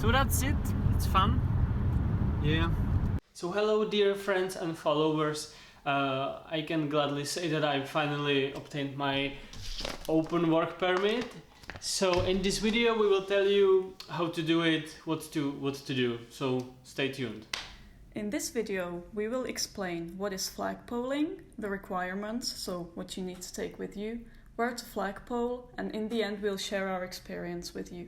So that's it. It's fun. Yeah. So hello dear friends and followers. I can gladly say that I finally obtained my open work permit. So in this video we will tell you how to do it, what to do. So stay tuned. In this video, we will explain what is flagpoling, the requirements, so what you need to take with you, where to flagpole, and in the end we'll share our experience with you.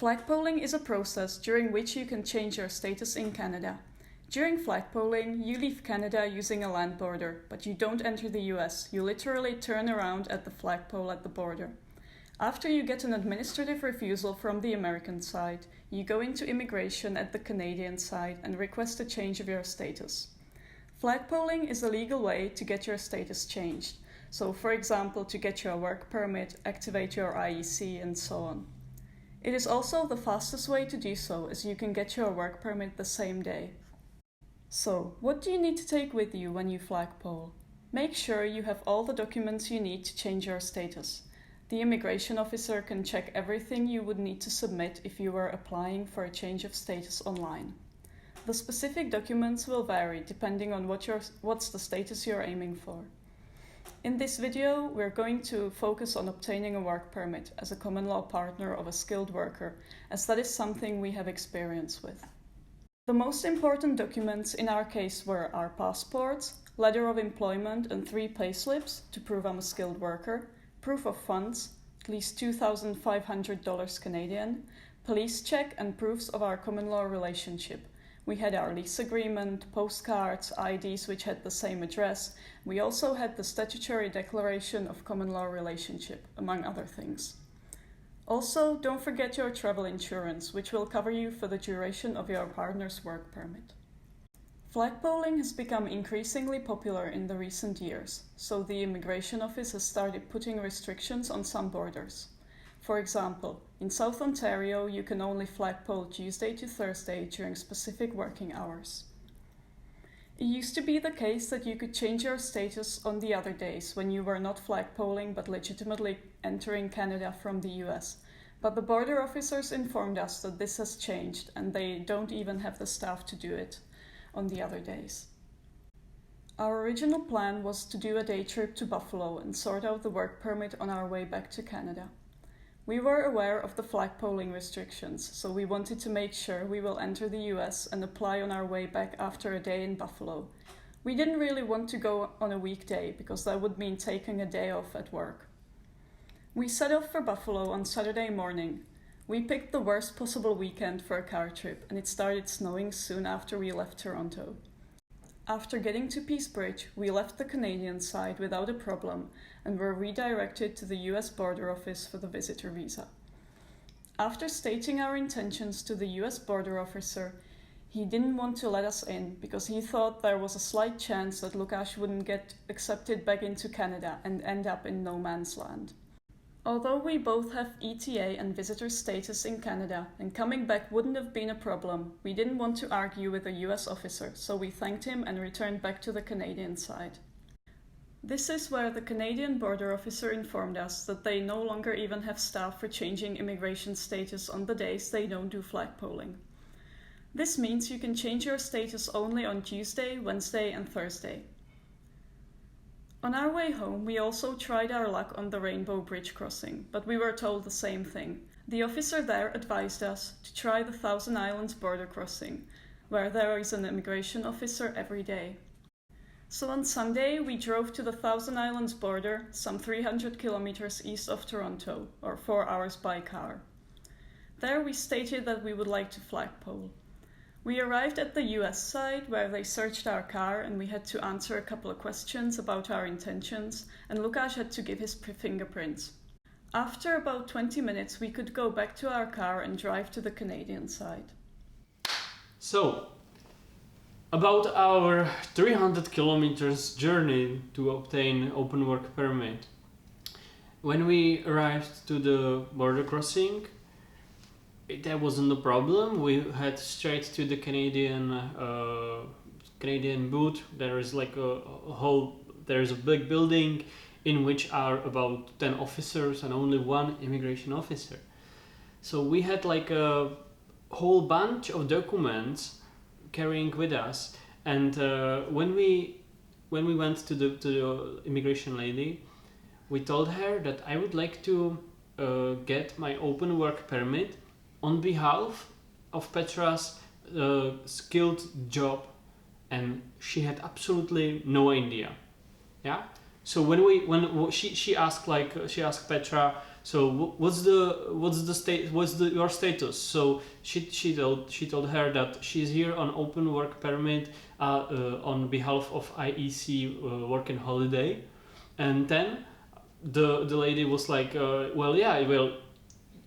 Flagpoling is a process during which you can change your status in Canada. During flagpoling, you leave Canada using a land border, but you don't enter the US. You literally turn around at the flagpole at the border. After you get an administrative refusal from the American side, you go into immigration at the Canadian side and request a change of your status. Flagpoling is a legal way to get your status changed. So, for example, to get your work permit, activate your IEC, and so on. It is also the fastest way to do so, as you can get your work permit the same day. So, what do you need to take with you when you flagpole? Make sure you have all the documents you need to change your status. The immigration officer can check everything you would need to submit if you were applying for a change of status online. The specific documents will vary depending on what's the status you're aiming for. In this video, we're going to focus on obtaining a work permit as a common law partner of a skilled worker, as that is something we have experience with. The most important documents in our case were our passports, letter of employment and 3 payslips to prove I'm a skilled worker, proof of funds, at least $2,500 Canadian, police check and proofs of our common law relationship. We had our lease agreement, postcards, IDs which had the same address. We also had the statutory declaration of common law relationship, among other things. Also, don't forget your travel insurance, which will cover you for the duration of your partner's work permit. Flagpoling has become increasingly popular in the recent years, so the Immigration Office has started putting restrictions on some borders. For example, in South Ontario, you can only flagpole Tuesday to Thursday during specific working hours. It used to be the case that you could change your status on the other days when you were not flagpoling but legitimately entering Canada from the US. But the border officers informed us that this has changed and they don't even have the staff to do it on the other days. Our original plan was to do a day trip to Buffalo and sort out the work permit on our way back to Canada. We were aware of the flagpoling restrictions, so we wanted to make sure we will enter the US and apply on our way back after a day in Buffalo. We didn't really want to go on a weekday because that would mean taking a day off at work. We set off for Buffalo on Saturday morning. We picked the worst possible weekend for a car trip, and it started snowing soon after we left Toronto. After getting to Peace Bridge, we left the Canadian side without a problem and were redirected to the US border office for the visitor visa. After stating our intentions to the US border officer, he didn't want to let us in because he thought there was a slight chance that Lukasz wouldn't get accepted back into Canada and end up in no man's land. Although we both have ETA and visitor status in Canada and coming back wouldn't have been a problem, we didn't want to argue with a US officer, so we thanked him and returned back to the Canadian side. This is where the Canadian border officer informed us that they no longer even have staff for changing immigration status on the days they don't do flagpoling. This means you can change your status only on Tuesday, Wednesday and Thursday. On our way home, we also tried our luck on the Rainbow Bridge crossing, but we were told the same thing. The officer there advised us to try the Thousand Islands border crossing, where there is an immigration officer every day. So on Sunday, we drove to the Thousand Islands border, some 300 kilometers east of Toronto, or 4 hours by car. There we stated that we would like to flagpole. We arrived at the US side where they searched our car and we had to answer a couple of questions about our intentions and Lukasz had to give his fingerprints. After about 20 minutes we could go back to our car and drive to the Canadian side. So, about our 300 kilometers journey to obtain open work permit. When we arrived to the border crossing, that wasn't a problem. We head straight to the Canadian booth. There is like there's a big building in which are about 10 officers and only one immigration officer. So we had like a whole bunch of documents carrying with us, and when we went to the immigration lady, we told her that I would like to get my open work permit on behalf of Petra's skilled job, and she had absolutely no idea. Yeah. So when she asked Petra, so what's your status? So she told her that she's here on open work permit on behalf of IEC working holiday, and then the lady was like, well, yeah, well,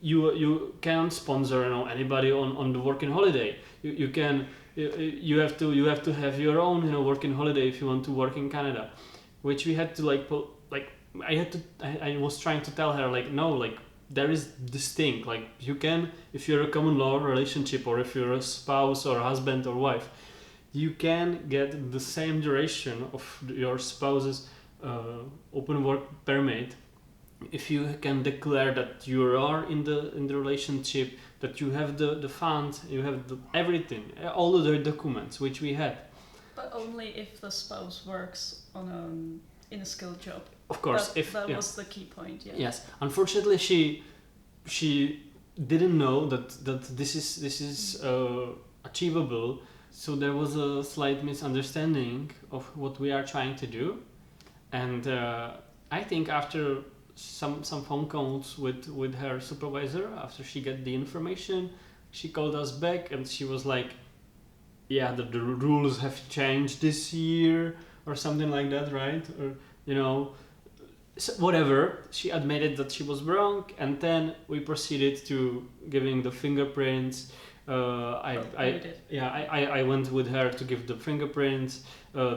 you can't sponsor anybody on the working holiday. You can you have to have your own working holiday if you want to work in Canada, which we had to I was trying to tell her like, no, like there is this thing, like you can, if you're a common law relationship or if you're a spouse or husband or wife, you can get the same duration of your spouse's open work permit if you can declare that you are in the relationship, that you have the funds, you have everything, all of the documents which we had. But only if the spouse works in a skilled job. Of course, that was the key point. Yeah. Yes, unfortunately, she didn't know that this is achievable. So there was a slight misunderstanding of what we are trying to do, and I think after some phone calls with her supervisor, after she got the information, she called us back and she was like, yeah, the rules have changed this year or something like that, right? Or so whatever. She admitted that she was wrong, and then we proceeded to giving the fingerprints. I went with her to give the fingerprints.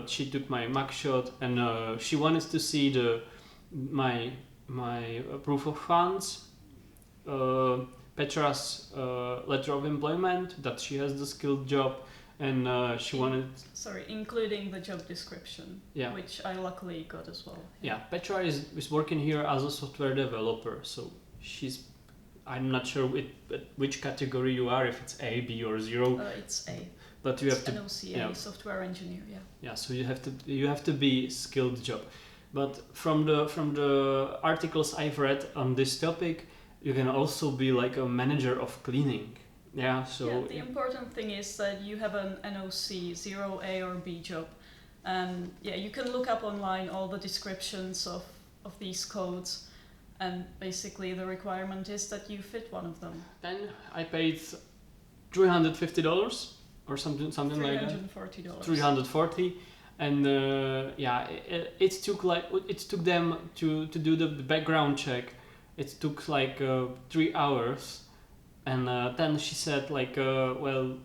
She took my mugshot, and she wanted to see my proof of funds, Petra's letter of employment, that she has the skilled job, and she wanted... Sorry, including the job description, which I luckily got as well. Yeah, Petra is working here as a software developer, so she's... I'm not sure which category you are, if it's A, B, or 0. It's A. But you have to... NOCA, software engineer, yeah. Yeah, so you have to be skilled job. But from the articles I've read on this topic, you can also be like a manager of cleaning. Yeah, so... Yeah, the important thing is that you have an NOC, 0A or B job. And yeah, you can look up online all the descriptions of these codes. And basically the requirement is that you fit one of them. Then I paid $350 or something like that. $340. $340. And it took them to do the background check. It took like 3 hours, and then she said like, well,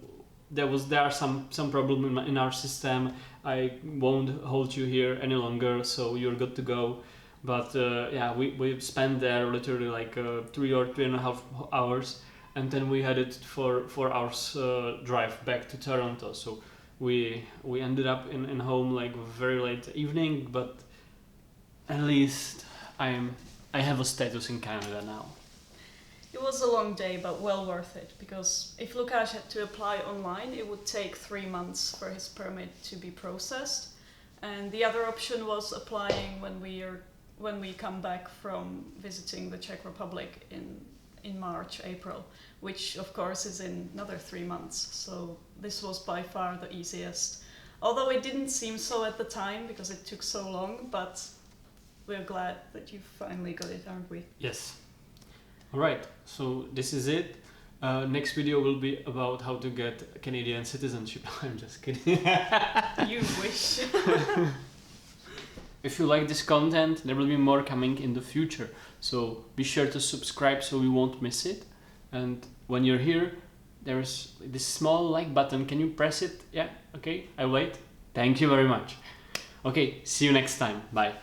there are some problem in our system. I won't hold you here any longer, so you're good to go. But we spent there literally like 3 or 3.5 hours, and then we had it for 4 hours drive back to Toronto. So we ended up in home like very late evening, but at least I have a status in Canada now. It was a long day, but well worth it, because if Lukáš had to apply online, it would take 3 months for his permit to be processed, and the other option was applying when we come back from visiting the Czech Republic in March, April, which of course is in another 3 months. So this was by far the easiest. Although it didn't seem so at the time because it took so long, but we're glad that you finally got it, aren't we? Yes. Alright, so this is it. Next video will be about how to get Canadian citizenship. I'm just kidding. You wish. If you like this content, there will be more coming in the future. So be sure to subscribe so you won't miss it. And when you're here, there's this small like button. Can you press it? Yeah, okay, I'll wait. Thank you very much. Okay, see you next time. Bye.